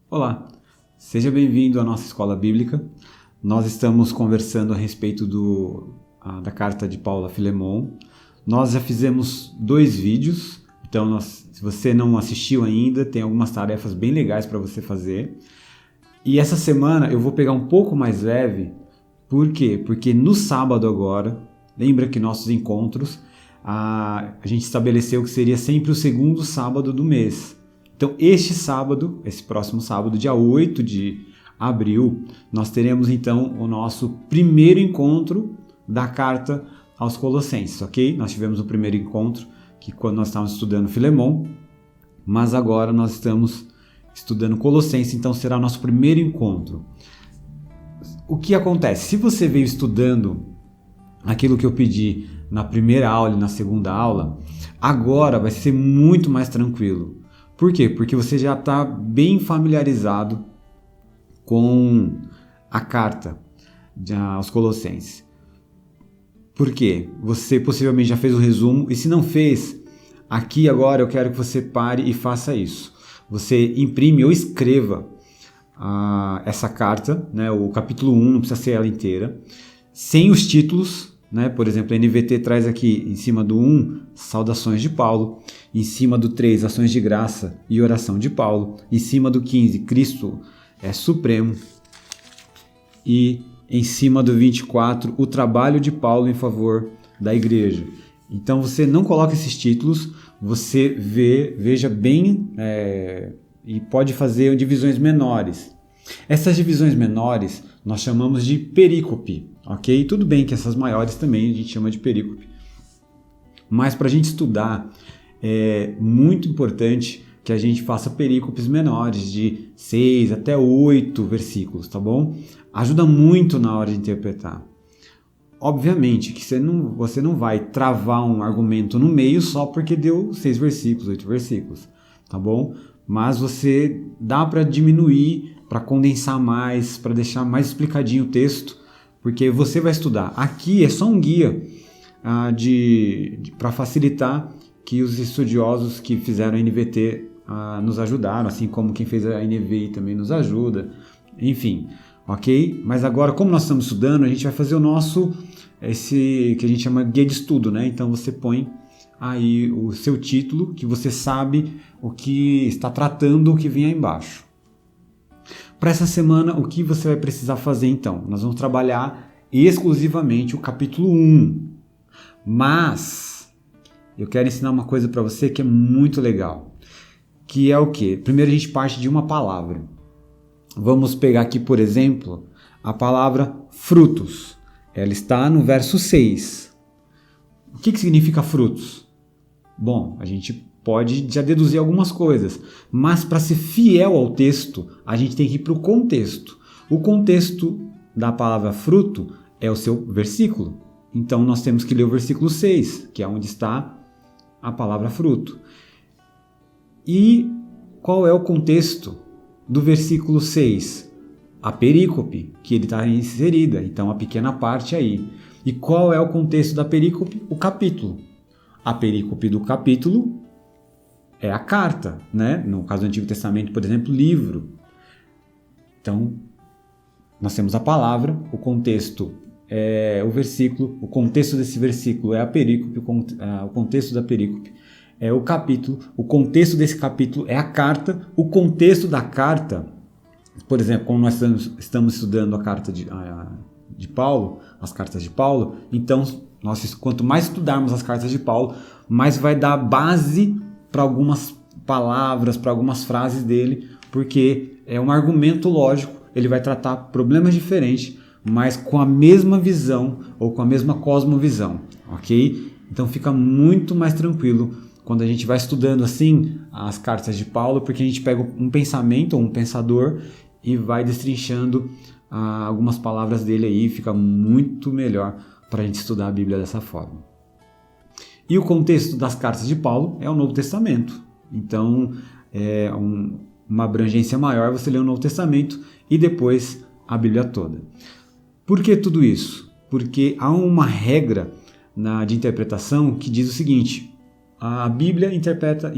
Olá, seja bem-vindo à nossa escola bíblica. Nós estamos conversando a respeito da carta de Paulo a Filemon. Nós já fizemos 2 vídeos, então se você não assistiu ainda, tem algumas tarefas bem legais para você fazer. E essa semana eu vou pegar um pouco mais leve. Por quê? Porque no sábado agora, lembra que nossos encontros, a gente estabeleceu que seria sempre o segundo sábado do mês. Então, esse próximo sábado, dia 8 de abril, nós teremos então o nosso primeiro encontro da carta aos Colossenses, ok? Nós tivemos o primeiro encontro, que quando nós estávamos estudando Filemon, mas agora nós estamos estudando Colossenses, então será o nosso primeiro encontro. O que acontece? Se você veio estudando aquilo que eu pedi na primeira aula e na segunda aula, agora vai ser muito mais tranquilo. Por quê? Porque você já está bem familiarizado com a carta aos Colossenses. Por quê? Você possivelmente já fez o resumo, e se não fez, aqui agora eu quero que você pare e faça isso. Você imprime ou escreva essa carta, né, o capítulo 1, não precisa ser ela inteira, sem os títulos. Né? Por exemplo, a NVT traz aqui em cima do 1, saudações de Paulo, em cima do 3, ações de graça e oração de Paulo, em cima do 15, Cristo é supremo, e em cima do 24, o trabalho de Paulo em favor da igreja. Então você não coloca esses títulos, você veja bem e pode fazer divisões menores. Essas divisões menores nós chamamos de perícope, ok? Tudo bem que essas maiores também a gente chama de perícope. Mas para a gente estudar é muito importante que a gente faça perícopes menores, de 6 até 8 versículos, tá bom? Ajuda muito na hora de interpretar. Obviamente que você não vai travar um argumento no meio só porque deu 6 versículos, 8 versículos, tá bom? Mas você dá para diminuir, para condensar mais, para deixar mais explicadinho o texto, porque você vai estudar. Aqui é só um guia para facilitar, que os estudiosos que fizeram a NVT nos ajudaram, assim como quem fez a NVI também nos ajuda, enfim, ok? Mas agora, como nós estamos estudando, a gente vai fazer esse que a gente chama guia de estudo, né? Então você põe aí o seu título, que você sabe o que está tratando, o que vem aí embaixo. Para essa semana, o que você vai precisar fazer então? Nós vamos trabalhar exclusivamente o capítulo 1. Mas eu quero ensinar uma coisa para você que é muito legal. Que é o quê? Primeiro a gente parte de uma palavra. Vamos pegar aqui, por exemplo, a palavra frutos. Ela está no verso 6. O que significa frutos? Bom, a gente pode já deduzir algumas coisas, mas para ser fiel ao texto, a gente tem que ir para o contexto. O contexto da palavra fruto é o seu versículo. Então nós temos que ler o versículo 6, que é onde está a palavra fruto. E qual é o contexto do versículo 6? A perícope, que ele está inserida, então a pequena parte aí. E qual é o contexto da perícope? O capítulo. A perícope do capítulo é a carta, né? No caso do Antigo Testamento, por exemplo, livro. Então, nós temos a palavra, o contexto é o versículo, o contexto desse versículo é a perícope, o contexto da perícope é o capítulo, o contexto desse capítulo é a carta, o contexto da carta, por exemplo, como nós estamos estudando a carta de Paulo, as cartas de Paulo, então, quanto mais estudarmos as cartas de Paulo, mais vai dar base para algumas palavras, para algumas frases dele, porque é um argumento lógico, ele vai tratar problemas diferentes, mas com a mesma visão ou com a mesma cosmovisão, ok? Então fica muito mais tranquilo quando a gente vai estudando assim as cartas de Paulo, porque a gente pega um pensamento ou um pensador e vai destrinchando algumas palavras dele aí, fica muito melhor para a gente estudar a Bíblia dessa forma. E o contexto das cartas de Paulo é o Novo Testamento. Então, é uma abrangência maior você lê o Novo Testamento e depois a Bíblia toda. Por que tudo isso? Porque há uma regra de interpretação que diz o seguinte: a Bíblia interpreta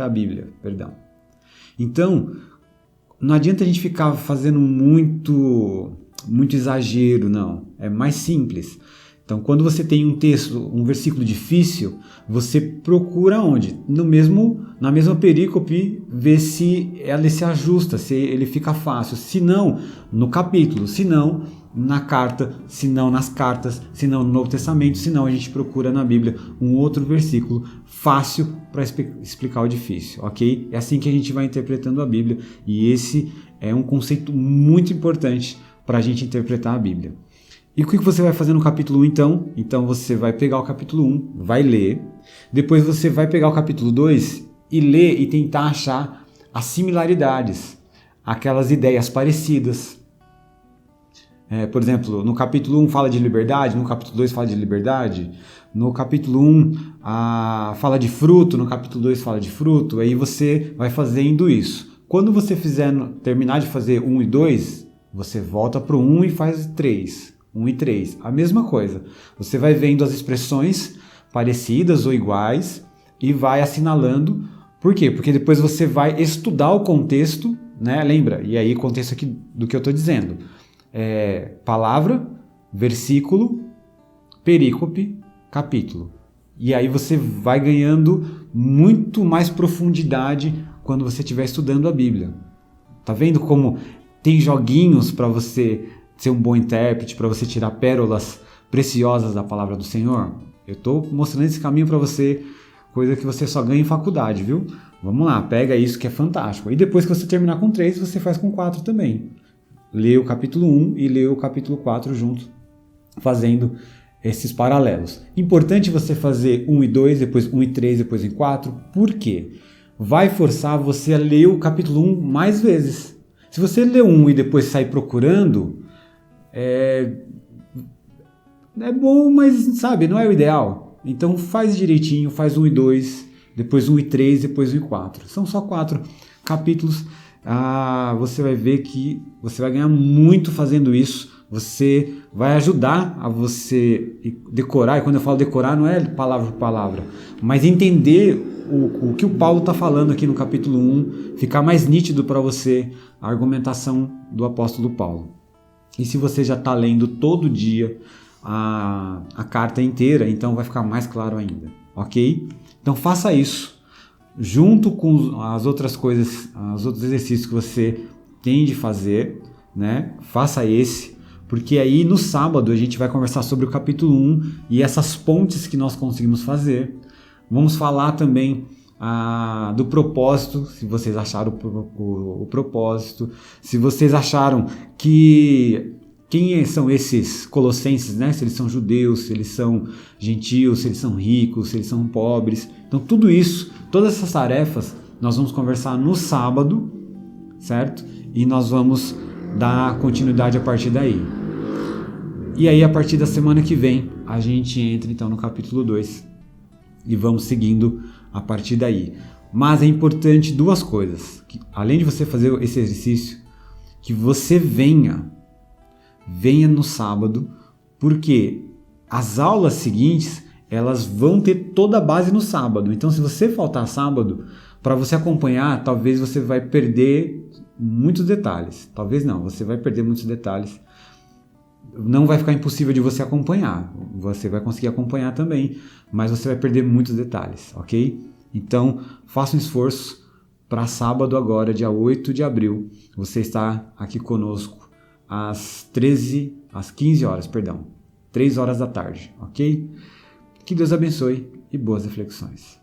a Bíblia, perdão. Então, não adianta a gente ficar fazendo muito exagero, não. É mais simples. Então, quando você tem um texto, um versículo difícil, você procura onde? Na mesma perícope, ver se ela se ajusta, se ele fica fácil. Se não, no capítulo. Se não, na carta. Se não, nas cartas. Se não, no Novo Testamento. Se não, a gente procura na Bíblia um outro versículo fácil para explicar o difícil, ok? É assim que a gente vai interpretando a Bíblia. E esse é um conceito muito importante para a gente interpretar a Bíblia. E o que você vai fazer no capítulo 1 então? Então você vai pegar o capítulo 1, vai ler. Depois você vai pegar o capítulo 2 e ler e tentar achar as similaridades, aquelas ideias parecidas. Por exemplo, no capítulo 1 fala de liberdade, no capítulo 2 fala de liberdade, no capítulo 1 fala de fruto, no capítulo 2 fala de fruto, aí você vai fazendo isso. Quando você terminar de fazer 1 e 2, você volta para o 1 e faz 3. 1 e 3, a mesma coisa. Você vai vendo as expressões parecidas ou iguais e vai assinalando. Por quê? Porque depois você vai estudar o contexto, né? Lembra? E aí, contexto aqui do que eu estou dizendo. Palavra, versículo, perícope, capítulo. E aí você vai ganhando muito mais profundidade quando você estiver estudando a Bíblia. Tá vendo como tem joguinhos para você ser um bom intérprete, para você tirar pérolas preciosas da palavra do Senhor? Eu estou mostrando esse caminho para você, coisa que você só ganha em faculdade, viu? Vamos lá, pega isso que é fantástico. E depois que você terminar com 3, você faz com 4 também. Lê o capítulo 1 e lê o capítulo 4 junto, fazendo esses paralelos. Importante você fazer 1 e 2, depois 1 e 3, depois em 4. Por quê? Vai forçar você a ler o capítulo 1 mais vezes. Se você lê 1 e depois sair procurando, é bom, mas sabe, não é o ideal. Então faz direitinho, faz 1 e 2, depois 1 e 3, depois 1 e 4. São só 4 capítulos. Você vai ver que você vai ganhar muito fazendo isso. Você vai ajudar a você decorar. E quando eu falo decorar, não é palavra por palavra, mas entender o que o Paulo está falando aqui no capítulo 1, ficar mais nítido para você a argumentação do apóstolo Paulo. E se você já está lendo todo dia a carta inteira, então vai ficar mais claro ainda, ok? Então faça isso, junto com as outras coisas, os outros exercícios que você tem de fazer, né? Faça esse, porque aí no sábado a gente vai conversar sobre o capítulo 1 e essas pontes que nós conseguimos fazer. Vamos falar também do propósito, se vocês acharam o propósito, se vocês acharam que quem são esses colossenses, né? Se eles são judeus, se eles são gentios, se eles são ricos, se eles são pobres. Então tudo isso, todas essas tarefas, nós vamos conversar no sábado, certo? E nós vamos dar continuidade a partir daí. E aí a partir da semana que vem, a gente entra então no capítulo 2 e vamos seguindo a partir daí. Mas é importante duas coisas, que, além de você fazer esse exercício, que você venha no sábado, porque as aulas seguintes, elas vão ter toda a base no sábado. Então se você faltar sábado, para você acompanhar, talvez você vai perder muitos detalhes. Talvez não, você vai perder muitos detalhes. Não vai ficar impossível de você acompanhar. Você vai conseguir acompanhar também, mas você vai perder muitos detalhes, ok? Então, faça um esforço para sábado agora, dia 8 de abril, você está aqui conosco às 15 horas, 3 horas da tarde, ok? Que Deus abençoe e boas reflexões.